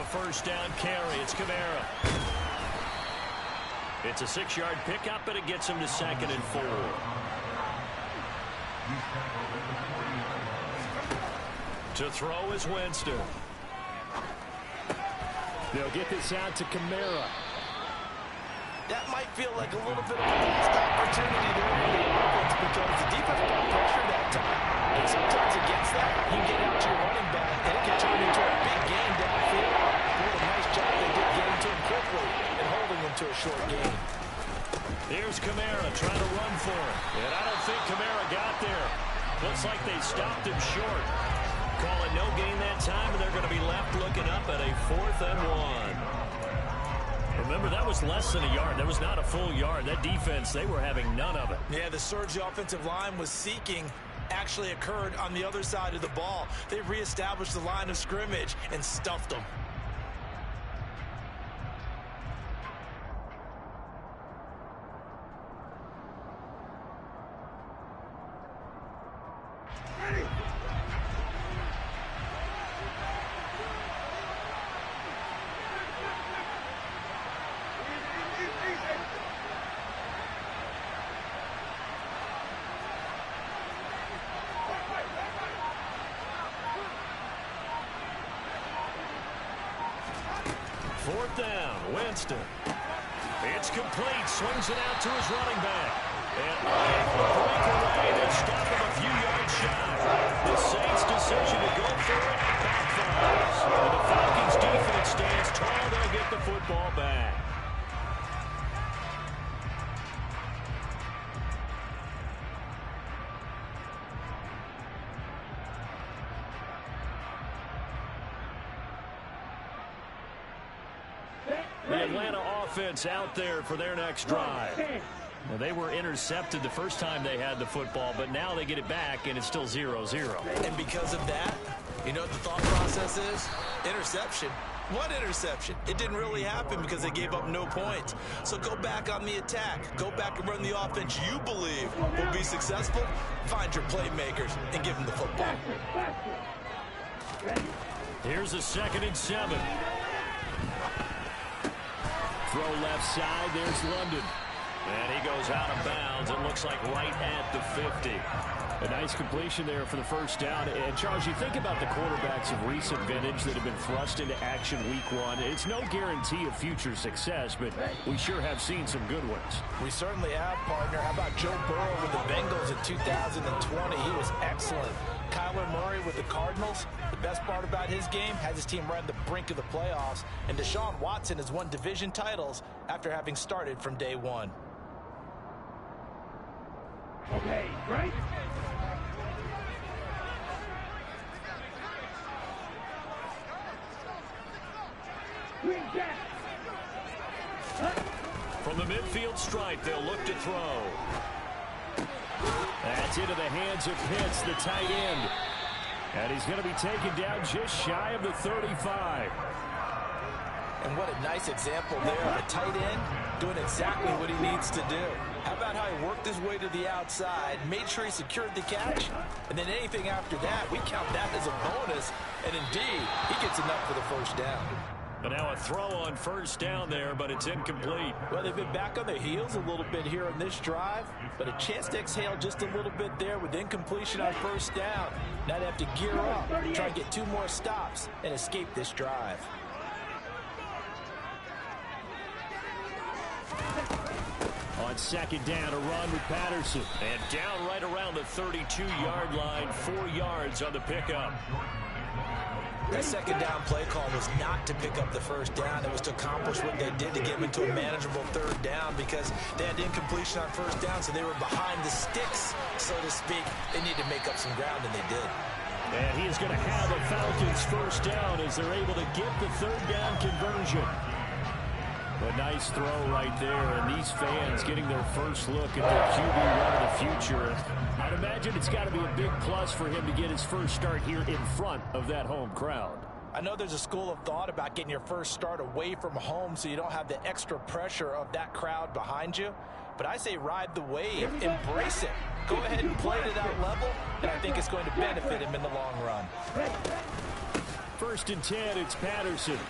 a first down carry. It's Kamara. It's a 6-yard pickup, and it gets him to 2nd and 4. To throw is Winston. They'll get this out to Kamara. That might feel like a little bit of a lost opportunity there for the offense because the defense got pressure that time. And sometimes against that, you get out to your running back, and it can turn into a big game downfield. What a nice job they did getting to him quickly and holding him to a short game. Here's Kamara trying to run for him. And I don't think Kamara got there. Looks like they stopped him short. Call it no gain that time, and they're going to be left looking up at a 4th and 1. Remember, that was less than a yard. That was not a full yard. That defense, they were having none of it. Yeah, the surge the offensive line was seeking actually occurred on the other side of the ball. They reestablished the line of scrimmage and stuffed them. Fourth down, Winston. It's complete. Swings it out to his running back. And able to break away. They stop him a few yards shy. The Saints' decision to go for it backfires. And the Falcons' defense stands tall. They'll get the football back. The Atlanta offense out there for their next drive. Well, they were intercepted the first time they had the football, but now they get it back, and it's still 0-0. And because of that, you know what the thought process is? Interception. What interception? It didn't really happen because they gave up no points. So go back on the attack. Go back and run the offense you believe will be successful. Find your playmakers and give them the football. Here's a 2nd and 7. Throw left side. There's London. And he goes out of bounds. It looks like right at the 50. A nice completion there for the first down. And, Charles, you think about the quarterbacks of recent vintage that have been thrust into action week 1. It's no guarantee of future success, but we sure have seen some good ones. We certainly have, partner. How about Joe Burrow with the Bengals in 2020? He was excellent. Kyler Murray with the Cardinals. The best part about his game has his team right on the brink of the playoffs. And Deshaun Watson has won division titles after having started from day 1. Okay, right? From the midfield stripe, they'll look to throw. That's into the hands of Pitts, the tight end. And he's going to be taken down just shy of the 35. And what a nice example there of a tight end doing exactly what he needs to do. How about how he worked his way to the outside, made sure he secured the catch, and then anything after that, we count that as a bonus. And indeed, he gets enough for the first down. But now a throw on first down there, but it's incomplete. Well, they've been back on their heels a little bit here on this drive, but a chance to exhale just a little bit there with incompletion on first down. Now they have to gear up, try and get 2 more stops, and escape this drive. On 2nd down, a run with Patterson. And down right around the 32-yard line, 4 yards on the pickup. That 2nd down play call was not to pick up the first down. It was to accomplish what they did to get them into a manageable 3rd down because they had incompletion on first down, so they were behind the sticks, so to speak. They needed to make up some ground, and they did. And he is going to have the Falcons first down as they're able to get the 3rd down conversion. A nice throw right there, and these fans getting their first look at their QB run of the future. I'd imagine it's got to be a big plus for him to get his first start here in front of that home crowd. I know there's a school of thought about getting your first start away from home so you don't have the extra pressure of that crowd behind you. But I say ride the wave, embrace it. Go ahead and play to that level, and I think it's going to benefit him in the long run. First and 10, it's Patterson. And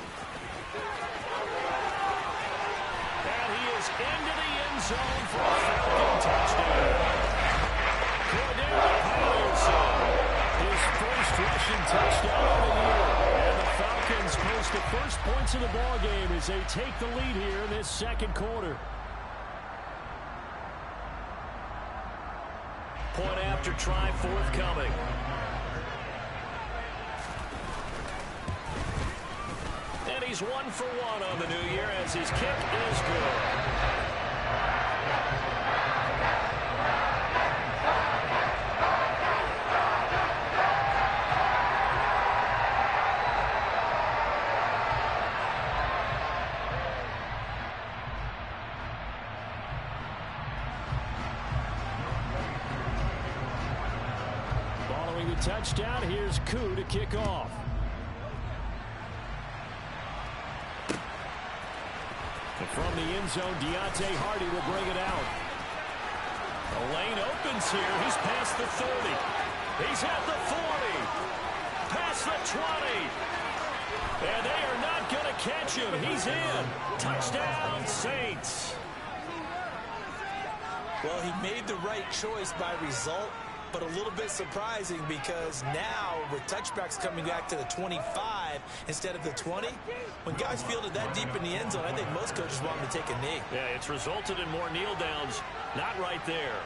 he is into the end zone for a Falcon touchdown. Patterson, his first rushing touchdown of the year. And the Falcons post the first points of the ball game as they take the lead here in this second quarter. Point after try forthcoming. And he's 1 for 1 on the new year as his kick is good. Following the touchdown, here's Koo to kick off. And from the end zone, Deontay Hardy will bring it out. The lane opens here. He's past the 30. He's at the 40. Past the 20. And they are not going to catch him. He's in. Touchdown, Saints. Well, he made the right choice by result, but a little bit surprising because now with touchbacks coming back to the 25 instead of the 20, when guys fielded that deep in the end zone, I think most coaches want them to take a knee. Yeah, it's resulted in more kneel downs. Not right there.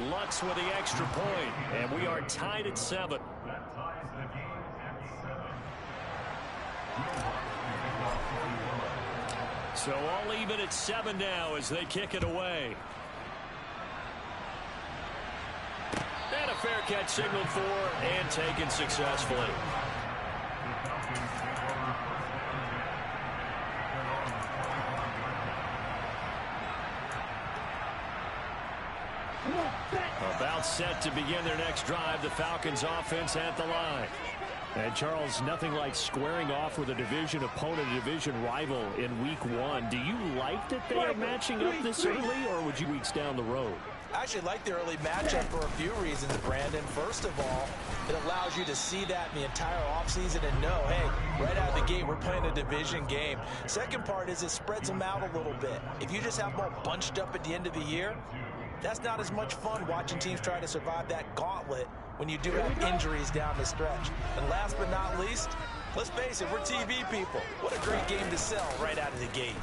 Lutz with the extra point, and we are tied at 7. That ties the game at 7. So all even at 7 now as they kick it away. And a fair catch signaled for and taken successfully. About set to begin their next drive, the Falcons offense at the line. And Charles, nothing like squaring off with a division opponent, a division rival in week 1. Do you like that they are matching up this early, or would you weeks down the road? I actually like the early matchup for a few reasons, Brandon. First of all, it allows you to see that in the entire offseason and know, hey, right out of the gate, we're playing a division game. Second part is it spreads them out a little bit. If you just have them all bunched up at the end of the year, that's not as much fun watching teams try to survive that gauntlet when you do have injuries down the stretch. And last but not least, let's face it, we're TV people. What a great game to sell right out of the gate.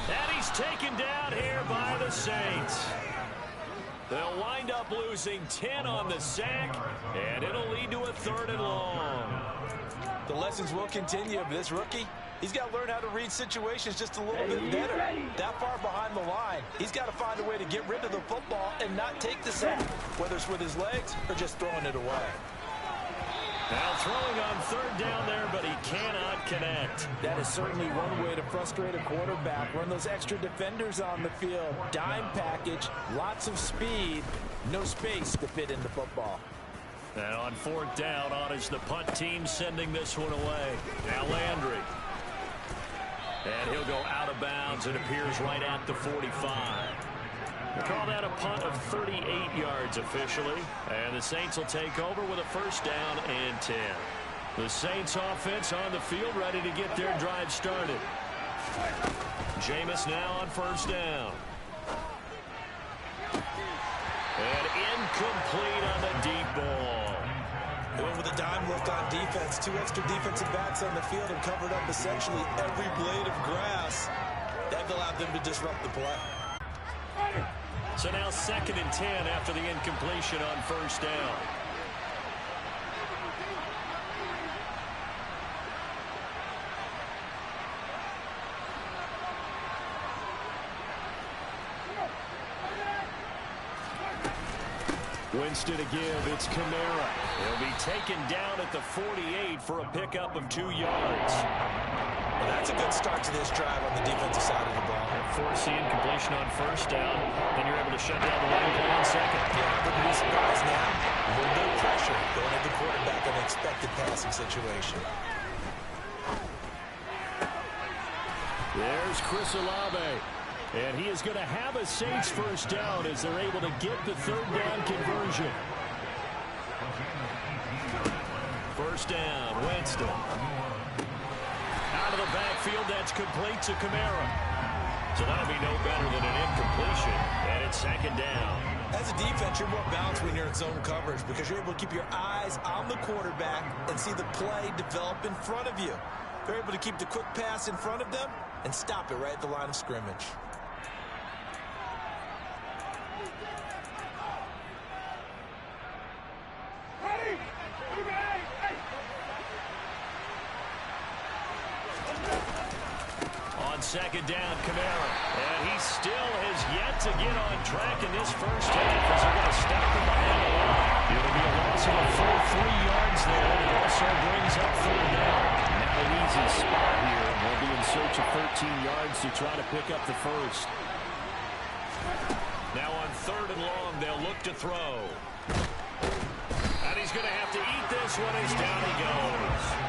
And he's taken down here by the Saints. They'll wind up losing 10 on the sack, and it'll lead to a 3rd and long. The lessons will continue of this rookie. He's got to learn how to read situations just a little bit better. That far behind the line, he's got to find a way to get rid of the football and not take the sack, whether it's with his legs or just throwing it away. Now throwing on 3rd down there, but he cannot connect. That is certainly one way to frustrate a quarterback. Run those extra defenders on the field. Dime package, lots of speed, no space to fit in the football. And on 4th down, on is the punt team sending this one away. Now Landry. And he'll go out of bounds. It appears right at the 45. We'll call that a punt of 38 yards officially. And the Saints will take over with a 1st down and 10. The Saints offense on the field ready to get their drive started. Jameis now on 1st down. And incomplete on the deep ball. Going with a dime look on defense. 2 extra defensive backs on the field and covered up essentially every blade of grass. That allowed them to disrupt the play. So now 2nd and 10 after the incompletion on 1st down. Winston to give. It's Kamara. He'll be taken down at the 48 for a pickup of 2 yards. Well, that's a good start to this drive on the defensive side of the ball. Force the incompletion on 1st down. Then you're able to shut down the line play on 2nd. Yeah, wouldn't be surprised now. A little bit of pressure going at the quarterback in an expected passing situation. There's Chris Olave. And he is going to have a Saints first down as they're able to get the third down conversion. First down, Winston. Out of the backfield, that's complete to Kamara. So that'll be no better than an incompletion, and it's second down. As a defense, you're more balanced when you're in zone coverage because you're able to keep your eyes on the quarterback and see the play develop in front of you. They're able to keep the quick pass in front of them and stop it right at the line of scrimmage. On second down, Kamara. And he still has yet to get on track in this first half as they're going to stop him behind the line. It'll be a loss of a full 3 yards there. It also brings up third down. Not an easy spot here. They'll be in search of 13 yards to try to pick up the first. Now on third and long, they'll look to throw. And he's going to have to eat this one as down he goes.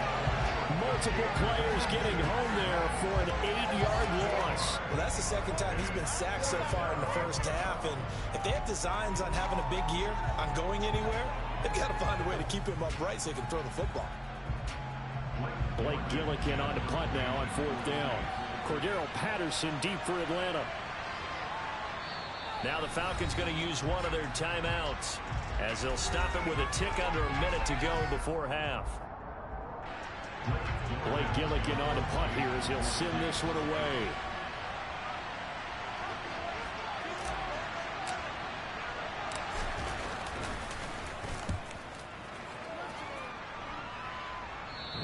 Multiple players getting home there for an 8-yard loss. Well, that's the second time he's been sacked so far in the first half. And if they have designs on having a big year, on going anywhere, they've got to find a way to keep him upright so he can throw the football. Blake Gillikin on to punt now on fourth down. Cordero Patterson deep for Atlanta. Now the Falcons going to use one of their timeouts as they'll stop it with a tick under a minute to go before half. Blake Gillikin on to punt here as he'll send this one away.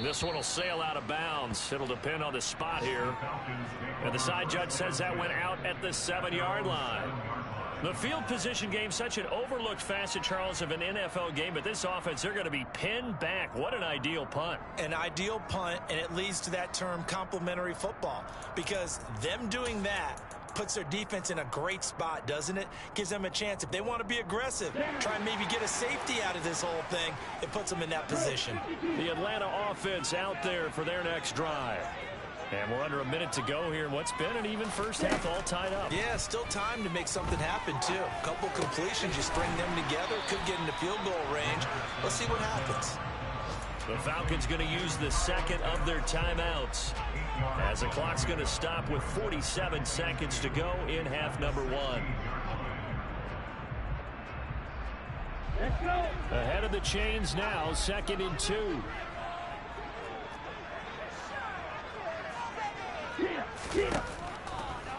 This one will sail out of bounds. It'll depend on the spot here. And the side judge says that went out at the 7-yard line. The field position game, such an overlooked facet, Charles, of an NFL game. But this offense, they're going to be pinned back. What an ideal punt. An ideal punt, and it leads to that term complementary football. Because them doing that puts their defense in a great spot, doesn't it? Gives them a chance. If they want to be aggressive, try and maybe get a safety out of this whole thing, it puts them in that position. The Atlanta offense out there for their next drive. And we're under a minute to go here in what's been an even first half, all tied up. Yeah, still time to make something happen, too. A couple completions, you string them together, could get into field goal range. Let's see what happens. The Falcons going to use the second of their timeouts as the clock's going to stop with 47 seconds to go in half number one. Let's go. Ahead of the chains now, 2nd and 2.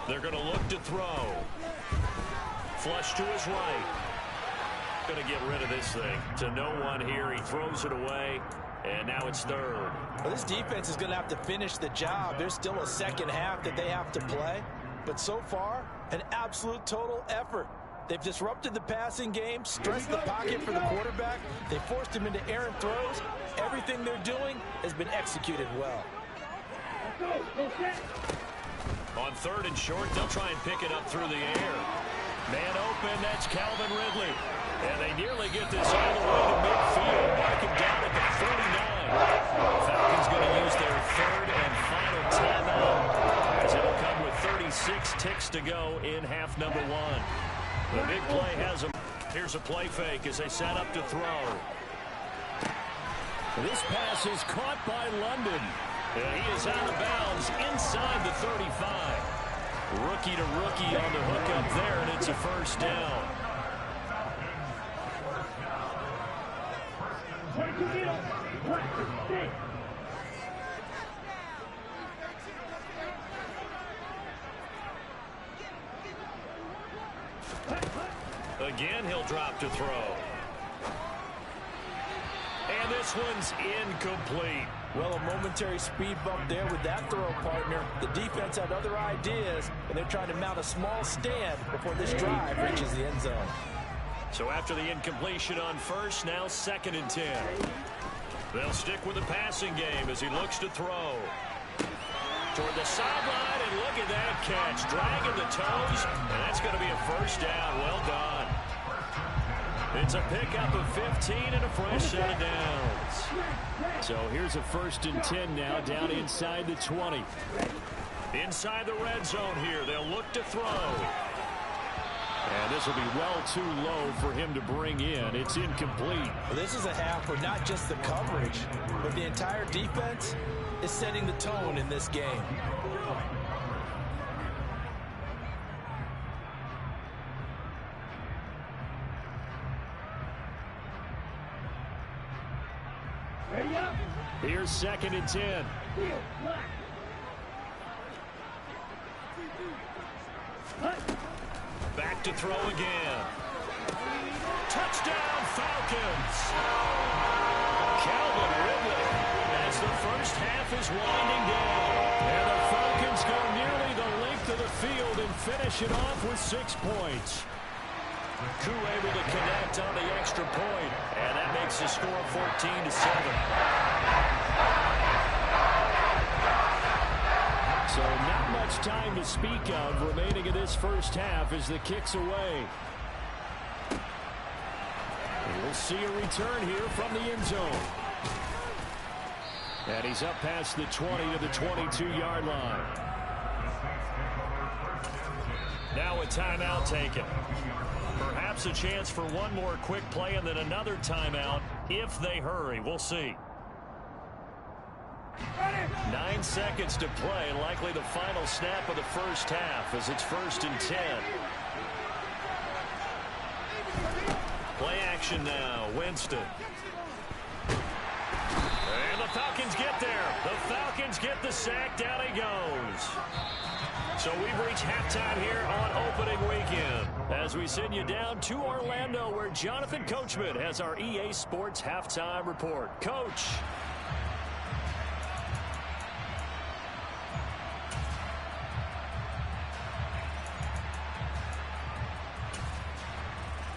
They're going to look to throw. Flush to his right. Going to get rid of this thing to no one here. He throws it away, and now it's third. Well, this defense is going to have to finish the job. There's still a second half that they have to play. But so far, an absolute total effort. They've disrupted the passing game, stressed the pocket for the quarterback. They forced him into errant throws. Everything they're doing has been executed well. On third and short, they'll try and pick it up through the air. Man open, that's Calvin Ridley. And they nearly get this all the way to midfield. Mark him down at the 49. Falcons going to use their third and final timeout as it'll come with 36 ticks to go in half number one. The big play has them. Here's a play fake as they set up to throw. This pass is caught by London. And he is out of bounds inside the 35. Rookie to rookie on the hook up there, and it's a first down. Again, he'll drop to throw. And this one's incomplete. Well, a momentary speed bump there with that throw, partner. The defense had other ideas, and they're trying to mount a small stand before this drive reaches the end zone. So after the incompletion on first, now 2nd and 10. They'll stick with the passing game as he looks to throw. Toward the sideline, and look at that catch. Dragging the toes, and that's going to be a first down. Well done. It's a pickup of 15 and a fresh set of downs. So here's a 1st and 10 now down inside the 20. Inside the red zone here, they'll look to throw. And this will be well too low for him to bring in. It's incomplete. Well, this is a half where not just the coverage, but the entire defense is setting the tone in this game. Here's 2nd and 10. Back to throw again. Touchdown, Falcons. Calvin Ridley as the first half is winding down. And the Falcons go nearly the length of the field and finish it off with 6 points. Koo able to connect on the extra point, and that makes the score 14-7. So not much time to speak of remaining in this first half as the kick's away. And we'll see a return here from the end zone. And he's up past the 20 to the 22-yard line. Now a timeout taken. Perhaps a chance for one more quick play and then another timeout if they hurry. We'll see. 9 seconds to play, likely the final snap of the first half as it's 1st and 10. Play action now, Winston. And the Falcons get there. The Falcons get the sack. Down he goes. So we've reached halftime here on opening weekend as we send you down to Orlando where Jonathan Coachman has our EA Sports halftime report. Coach.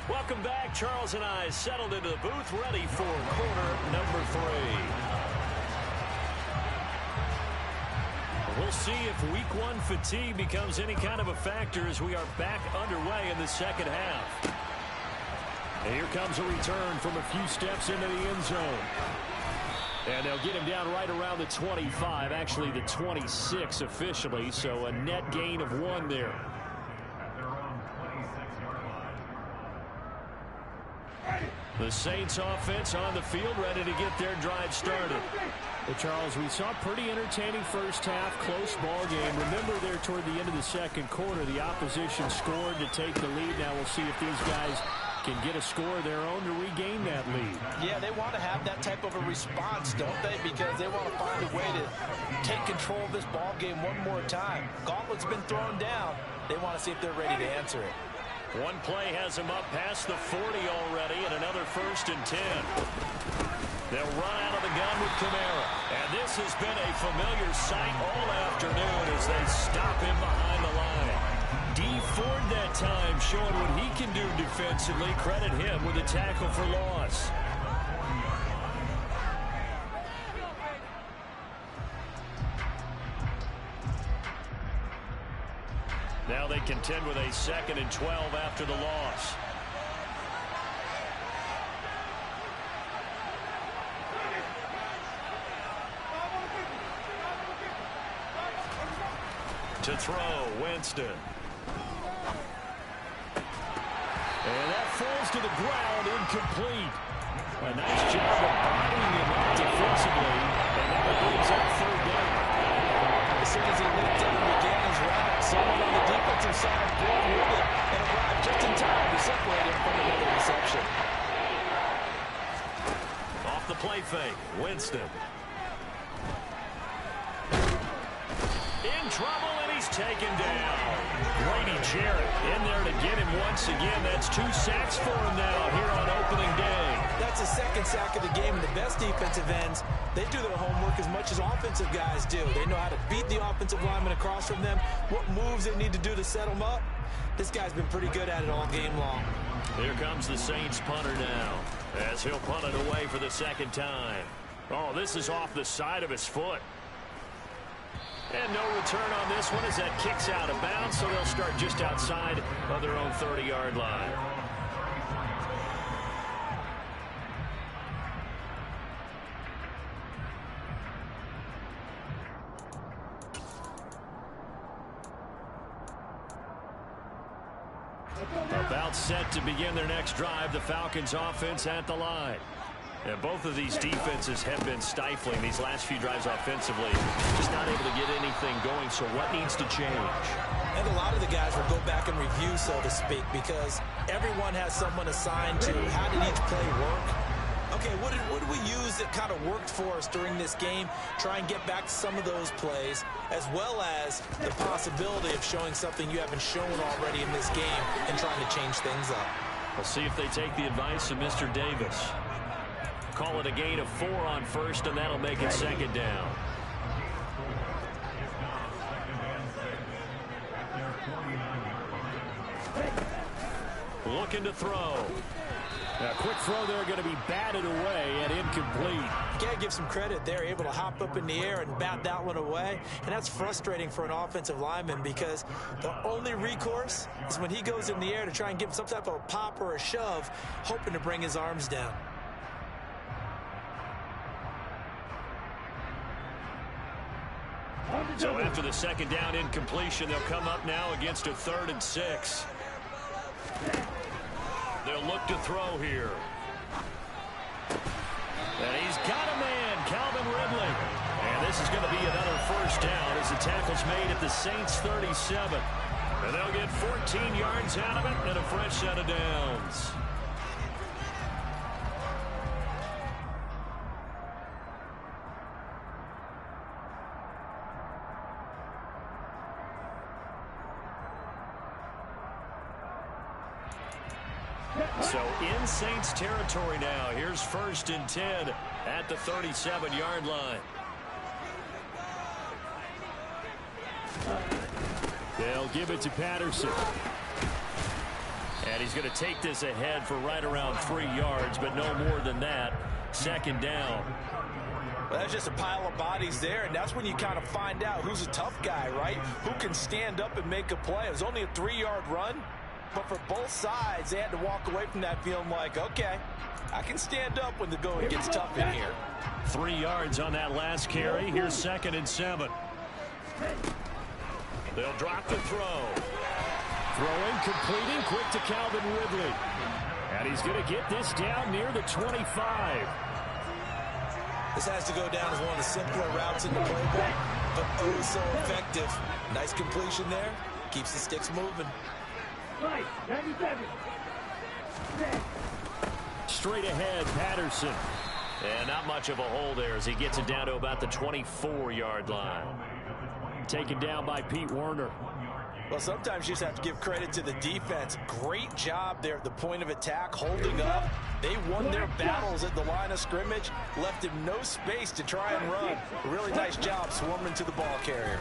Welcome back. Charles and I settled into the booth ready for quarter number 3. We'll see if week 1 fatigue becomes any kind of a factor as we are back underway in the second half. And here comes a return from a few steps into the end zone. And they'll get him down right around the 25, actually the 26 officially, so a net gain of 1 there. The Saints offense on the field ready to get their drive started. Well, Charles, we saw a pretty entertaining first half, close ball game. Remember there toward the end of the second quarter, the opposition scored to take the lead. Now we'll see if these guys can get a score of their own to regain that lead. Yeah, they want to have that type of a response, don't they? Because they want to find a way to take control of this ball game one more time. Gauntlet's been thrown down. They want to see if they're ready to answer it. One play has him up past the 40 already, and another 1st and 10. They'll run out of the gun with Kamara. And this has been a familiar sight all afternoon as they stop him behind the line. D Ford that time showing what he can do defensively. Credit him with a tackle for loss. Now they contend with a 2nd and 12 after the loss. To throw, Winston. And that falls to the ground, incomplete. A nice job of bodying him up defensively. And now it brings up 3rd down. As soon as he looked down and began his route, someone on the defensive side pulled with it and arrived just in time to separate him from another reception. Off the play fake, Winston. In trouble, and he's taken down. Grady Jarrett in there to get him once again. That's 2 sacks for him now here on opening day. That's the 2nd sack of the game, and the best defensive ends, they do their homework as much as offensive guys do. They know how to beat the offensive lineman across from them, what moves they need to do to set them up. This guy's been pretty good at it all game long. Here comes the Saints punter now as he'll punt it away for the 2nd time. Oh, this is off the side of his foot. And no return on this one as that kicks out of bounds, so they'll start just outside of their own 30-yard line. About set to begin their next drive, the Falcons offense at the line. And both of these defenses have been stifling these last few drives offensively. Just not able to get anything going, so what needs to change? And a lot of the guys will go back and review, so to speak, because everyone has someone assigned to how did each play work. Okay, what did we use that kind of worked for us during this game? Try and get back to some of those plays, as well as the possibility of showing something you haven't shown already in this game and trying to change things up. We'll see if they take the advice of Mr. Davis. Call it a gain of 4 on first, and that'll make it second down. Looking to throw. A quick throw there going to be batted away and incomplete. You got to give some credit. They're able to hop up in the air and bat that one away. And that's frustrating for an offensive lineman because the only recourse is when he goes in the air to try and give him some type of a pop or a shove, hoping to bring his arms down. So after the second down incompletion, they'll come up now against a 3rd and 6. They'll look to throw here. And he's got a man, Calvin Ridley. And this is going to be another first down as the tackle's made at the Saints 37. And they'll get 14 yards out of it and a fresh set of downs. So in Saints territory now. Here's 1st and 10 at the 37-yard line. They'll give it to Patterson. And he's going to take this ahead for right around 3 yards, but no more than that. Second down. Well, that's just a pile of bodies there, and that's when you kind of find out who's a tough guy, right? Who can stand up and make a play. It was only a 3-yard run. But for both sides, they had to walk away from that feeling like, okay, I can stand up when the going gets tough in here. 3 yards on that last carry. Here's 2nd and 7. They'll drop the throw. Throwing, completing, quick to Calvin Ridley. And he's going to get this down near the 25. This has to go down as one of the simpler routes in the playbook, but oh so effective. Nice completion there. Keeps the sticks moving. Straight ahead, Patterson. And not much of a hole there as he gets it down to about the 24-yard line. Taken down by Pete Werner. Well, sometimes you just have to give credit to the defense. Great job there at the point of attack, holding up. They won their battles at the line of scrimmage, left him no space to try and run. Really nice job swarming to the ball carrier.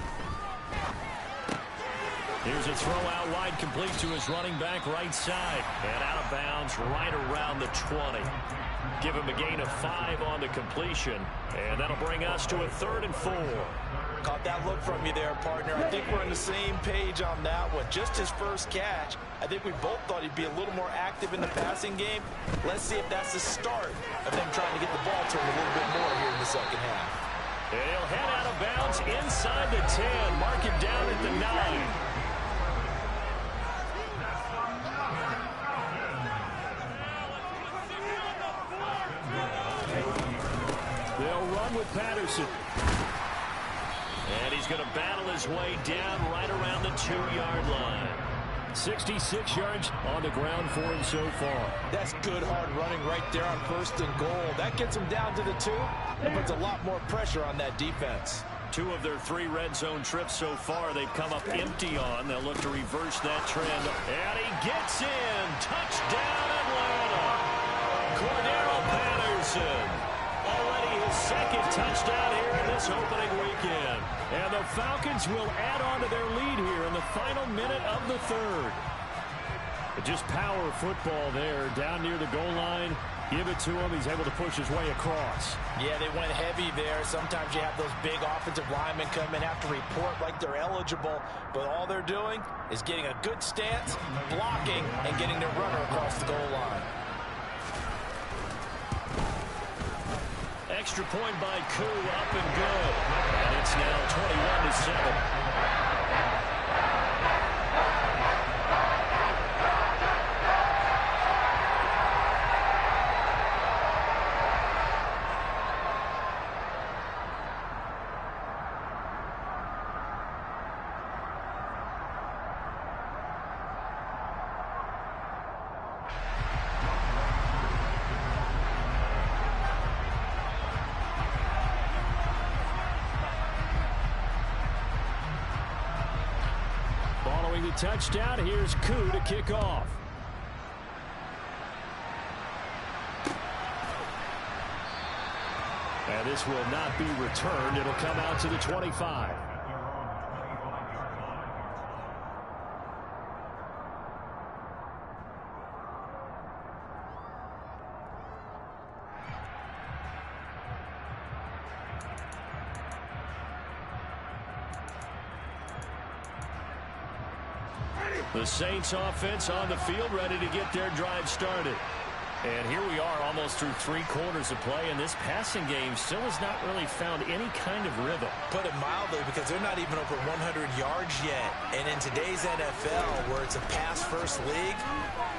Here's a throw out wide, complete to his running back right side. And out of bounds right around the 20. Give him a gain of 5 on the completion. And that'll bring us to a 3rd and 4. Caught that look from you there, partner. I think we're on the same page on that one. Just his first catch. I think we both thought he'd be a little more active in the passing game. Let's see if that's the start of them trying to get the ball to him a little bit more here in the second half. And he'll head out of bounds inside the 10. Mark him down at the 9. They'll run with Patterson. And he's going to battle his way down right around the 2-yard line. 66 yards on the ground for him so far. That's good hard running right there on 1st and goal. That gets him down to the 2 and puts a lot more pressure on that defense. 2 of their 3 red zone trips so far they've come up empty on. They'll look to reverse that trend. And he gets in. Touchdown Atlanta. Cordero Patterson. Already his 2nd touchdown here in this opening weekend. And the Falcons will add on to their lead here in the final minute of the 3rd. Just power football there down near the goal line. Give it to him. He's able to push his way across. Yeah, they went heavy there. Sometimes you have those big offensive linemen come in, have to report like they're eligible. But all they're doing is getting a good stance, blocking, and getting their runner across the goal line. Extra point by Koo, up and good. And it's now 21-7. the touchdown. Here's Koo to kick off. And this will not be returned. It'll come out to the 25. The Saints offense on the field, ready to get their drive started. And here we are almost through 3 quarters of play, and this passing game still has not really found any kind of rhythm. Put it mildly, because they're not even over 100 yards yet. And in today's NFL, where it's a pass-first league,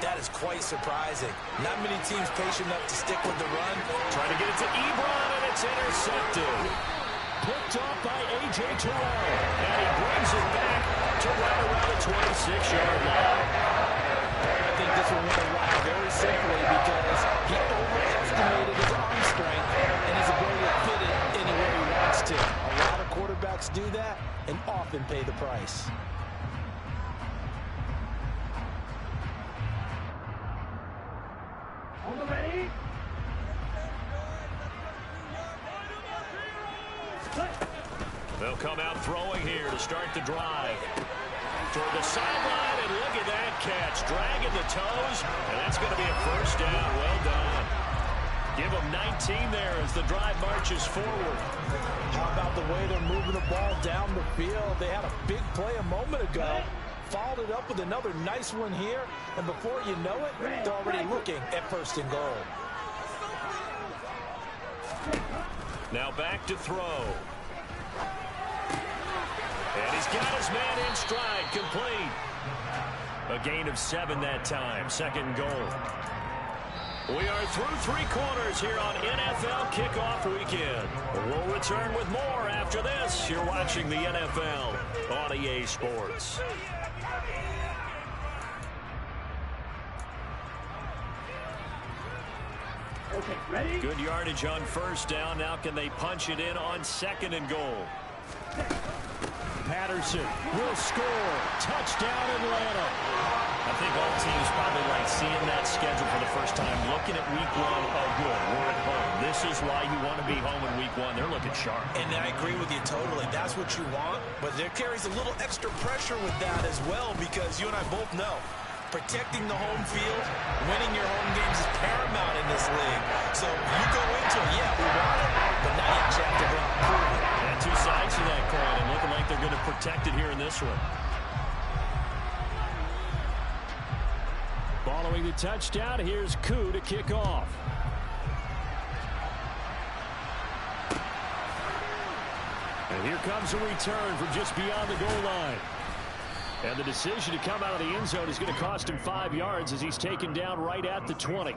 that is quite surprising. Not many teams patient enough to stick with the run. Trying to get it to Ebron, and it's intercepted. Picked off by A.J. Terrell. And he brings it back to right around the 26-yard line. I think this will win a lot very simply because he overestimated his arm strength and his ability to fit it anywhere he wants to. A lot of quarterbacks do that and often pay the price. On the ready. They'll come out throwing here to start the drive. Toward the sideline, and look at that catch. Dragging the toes, and that's going to be a first down. Well done. Give them 19 there as the drive marches forward. How about the way they're moving the ball down the field? They had a big play a moment ago. Followed it up with another nice one here, and before you know it, they're already looking at first and goal. Now back to throw. And he's got his man in stride, complete. A gain of 7 that time, second and goal. We are through 3 quarters here on NFL Kickoff Weekend. We'll return with more after this. You're watching the NFL on EA Sports. Okay, ready? Good yardage on first down. Now can they punch it in on second and goal? Patterson will score. Touchdown, Atlanta. I think all teams probably like seeing that schedule for the first time, looking at week 1. Oh, good, we're at home. This is why you want to be home in week 1. They're looking sharp. And I agree with you totally. That's what you want, but there carries a little extra pressure with that as well, because you and I both know protecting the home field, winning your home games is paramount in this league. So you go into it, yeah, we want it, but now you actually have to prove it. And 2 sides to that coin, and looking like they're going to protect it here in this one. Following the touchdown, here's Koo to kick off. And here comes a return from just beyond the goal line. And the decision to come out of the end zone is going to cost him 5 yards as he's taken down right at the 20.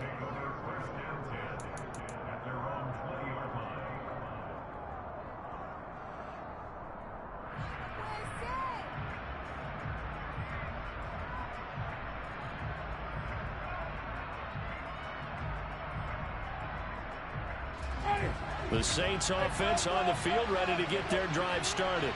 The Saints offense on the field, ready to get their drive started.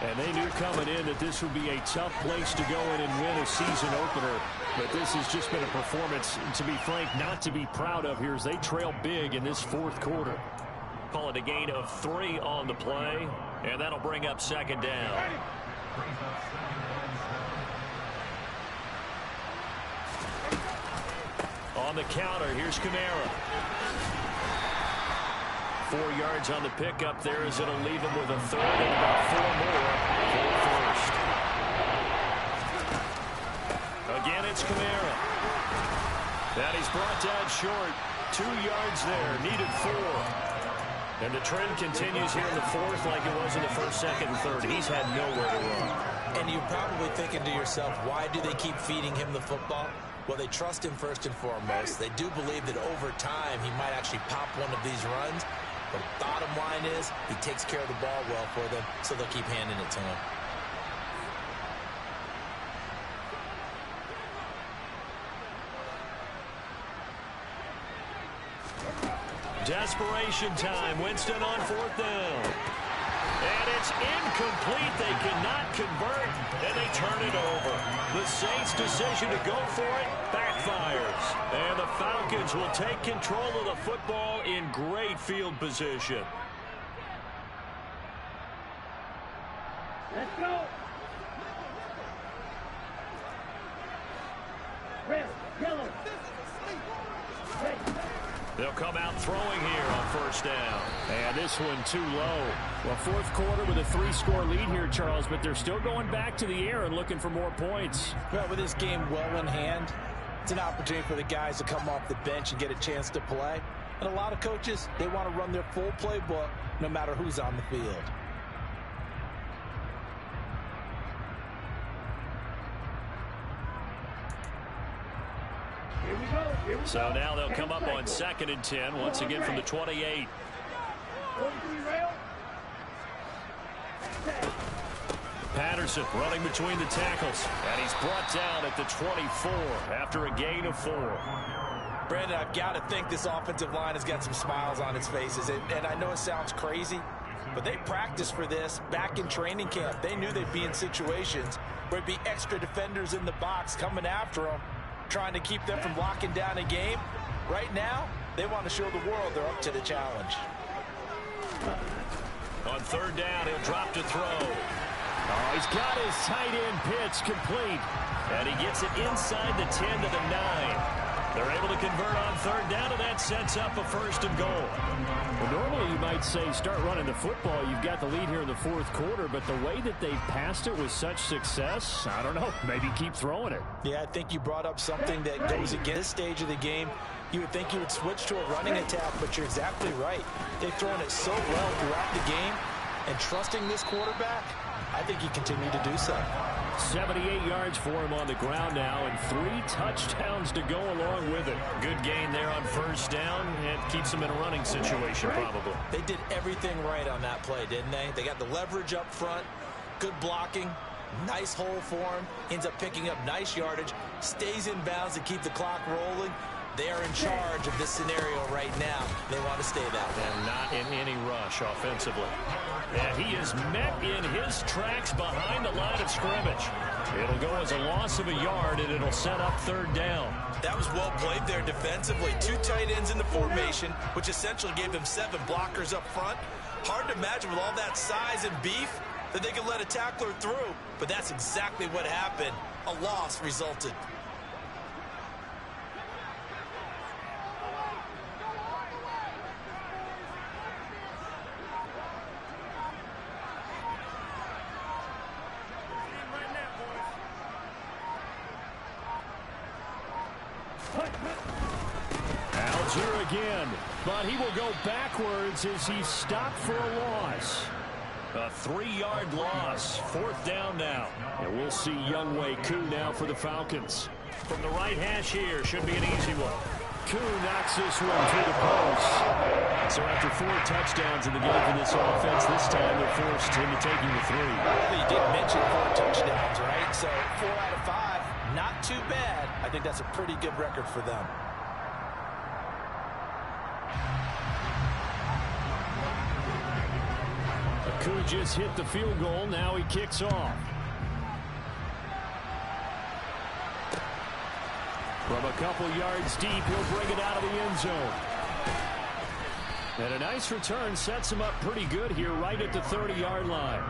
And they knew coming in that this would be a tough place to go in and win a season opener. But this has just been a performance, to be frank, not to be proud of here as they trail big in this 4th quarter. Call it a gain of 3 on the play, and that'll bring up second down. On the counter, here's Kamara. 4 yards on the pickup there as it'll leave him with a 3rd and about 4 more for first. Again, it's Kamara. That he's brought down short. 2 yards there, needed 4. And the trend continues here in the 4th like it was in the 1st, 2nd, and 3rd. He's had nowhere to run. And you're probably thinking to yourself, why do they keep feeding him the football? Well, they trust him first and foremost. They do believe that over time he might actually pop one of these runs. But bottom line is he takes care of the ball well for them, so they'll keep handing it to him. Desperation time. Winston on 4th down. And it's incomplete. They cannot convert, and they turn it over. The Saints' decision to go for it backfires. And the Falcons will take control of the football in great field position. Let's go. Red, yellow. Red. They'll come out throwing here on first down. And this one too low. Well, fourth quarter with a 3-score lead here, Charles, but they're still going back to the air and looking for more points. Well, with this game well in hand, it's an opportunity for the guys to come off the bench and get a chance to play. And a lot of coaches, they want to run their full playbook no matter who's on the field. Here we go. Here we So go. now they'll come up on 2nd and 10, once again from the 28. 43 rail. Set. Patterson running between the tackles, and he's brought down at the 24 after a gain of 4. Brandon, I've got to think this offensive line has got some smiles on its faces. And I know it sounds crazy, but they practiced for this back in training camp. They knew they'd be in situations where it'd be extra defenders in the box coming after them, trying to keep them from locking down a game. Right now, they want to show the world they're up to the challenge. On 3rd down, he'll drop to throw. Oh, he's got his tight end pitch complete. And he gets it inside the 10 to the 9. They're able to convert on 3rd down, and that sets up a 1st and goal. Well, normally you might say start running the football. You've got the lead here in the fourth quarter, but the way that they passed it with such success, I don't know, maybe keep throwing it. Yeah, I think you brought up something that goes against this stage of the game. You would think you would switch to a running attack, but you're exactly right. They've thrown it so well throughout the game, and trusting this quarterback, I think he continued to do so. 78 yards for him on the ground now, and 3 touchdowns to go along with it. Good gain there on 1st down, and keeps him in a running situation probably. They did everything right on that play, didn't they? They got the leverage up front, good blocking, nice hole for him, ends up picking up nice yardage, stays in bounds to keep the clock rolling. They are in charge of this scenario right now. They want to stay that way. And not in any rush offensively. And he is met in his tracks behind the line of scrimmage. It'll go as a loss of a yard, and it'll set up 3rd down. That was well played there defensively. 2 tight ends in the formation, which essentially gave them 7 blockers up front. Hard to imagine with all that size and beef that they could let a tackler through. But that's exactly what happened. A loss resulted. Algier again, but he will go backwards as he's stopped for a loss. A 3-yard loss. 4th down now. And we'll see Younghoe Koo now for the Falcons. From the right hash here, should be an easy one. Koo knocks this one through the post. So after 4 touchdowns in the game for this offense, this time they're forced into taking the 3. Well, you did mention 4 touchdowns, right? So 4 out of 5, not too bad. I think that's a pretty good record for them. Koo just hit the field goal. Now he kicks off. From a couple yards deep, he'll bring it out of the end zone. And a nice return sets him up pretty good here right at the 30-yard line.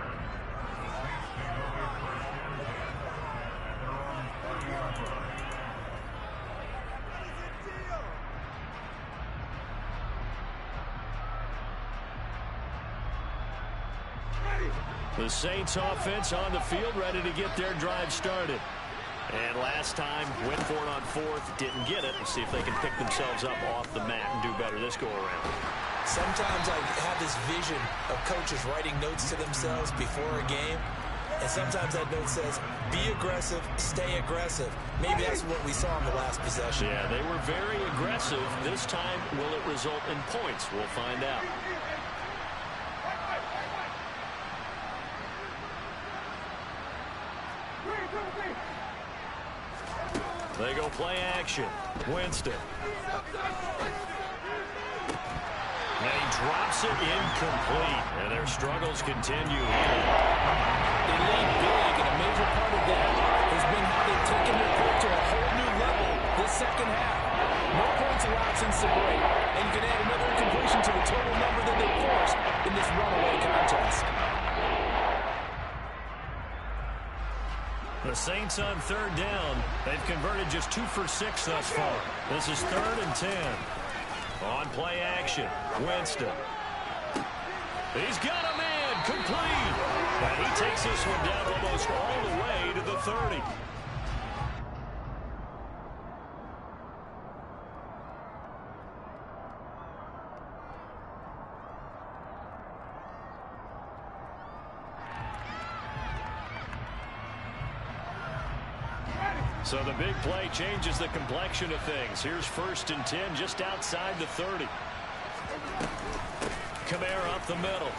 The Saints offense on the field, ready to get their drive started. And last time, went for it on 4th, didn't get it. We'll see if they can pick themselves up off the mat and do better this go-around. Sometimes I have this vision of coaches writing notes to themselves before a game. And sometimes that note says, be aggressive, stay aggressive. Maybe that's what we saw in the last possession. Yeah, they were very aggressive. This time, will it result in points? We'll find out. They go play action. Winston. And he drops it incomplete. And their struggles continue here. They lead big, and a major part of that has been how they've taken their play to a whole new level this second half. No points allowed since the break, and you can add another incompletion to the total number that they forced in this runaway contest. The Saints on third down. They've converted just 2 for 6 thus far. This is 3rd and 10. On play action, Winston. He's got a man, complete. And he takes this one down almost all the way to the 30. So the big play changes the complexion of things. Here's 1st and 10 just outside the 30. Kamara up the middle.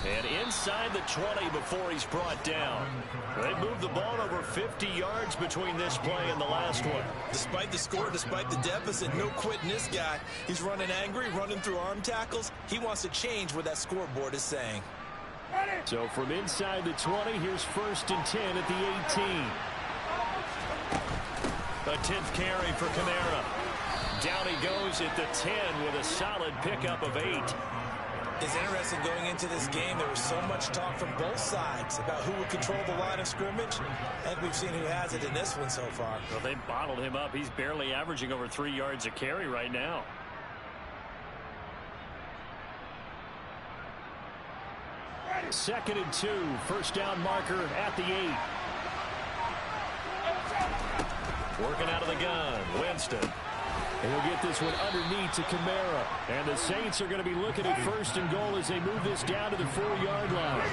And inside the 20 before he's brought down. They moved the ball over 50 yards between this play and the last one. Despite the score, despite the deficit, no quitting this guy. He's running angry, running through arm tackles. He wants to change what that scoreboard is saying. So from inside the 20, here's 1st and 10 at the 18. A 10th carry for Kamara. Down he goes at the 10 with a solid pickup of 8. It's interesting going into this game. There was so much talk from both sides about who would control the line of scrimmage. I think we've seen who has it in this one so far. Well, they bottled him up. He's barely averaging over 3 yards a carry right now. Second and 2, 1st down marker at the 8. Working out of the gun, Winston. And he'll get this one underneath to Kamara. And the Saints are going to be looking at 1st and goal as they move this down to the 4-yard line.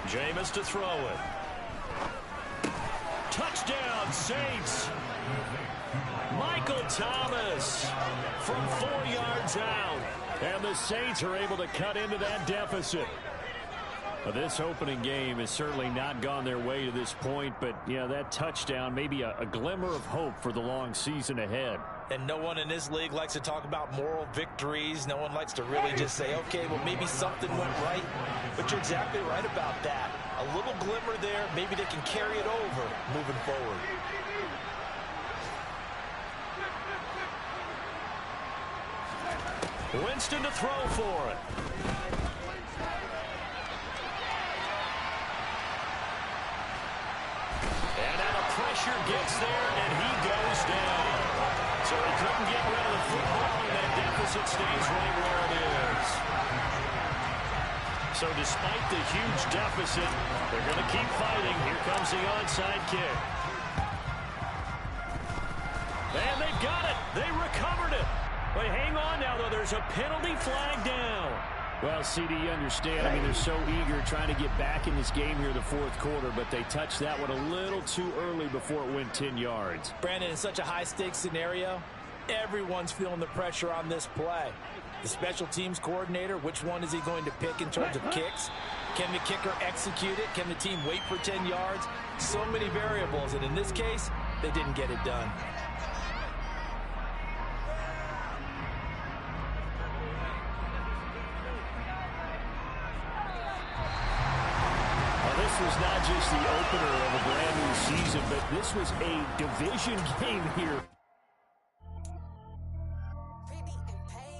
Jameis to throw it. Touchdown, Saints. Michael Thomas from 4 yards out. And the Saints are able to cut into that deficit. Well, this opening game has certainly not gone their way to this point, but, yeah, that touchdown may be a glimmer of hope for the long season ahead. And no one in this league likes to talk about moral victories. No one likes to really just say, okay, well, maybe something went right. But you're exactly right about that. A little glimmer there. Maybe they can carry it over moving forward. Winston to throw for it. And out of pressure gets there, and he goes down. So he couldn't get rid of the football, and that deficit stays right where it is. So despite the huge deficit, they're going to keep fighting. Here comes the onside kick. And they've got it. They recovered it. But hang on now, though. There's a penalty flag down. Well, CD, you understand. I mean, they're so eager trying to get back in this game here in the 4th quarter, but they touched that one a little too early before it went 10 yards. Brandon, in such a high-stakes scenario, everyone's feeling the pressure on this play. The special teams coordinator, which one is he going to pick in terms of kicks? Can the kicker execute it? Can the team wait for 10 yards? So many variables, and in this case, they didn't get it done. This was not just the opener of a brand new season, but this was a division game here.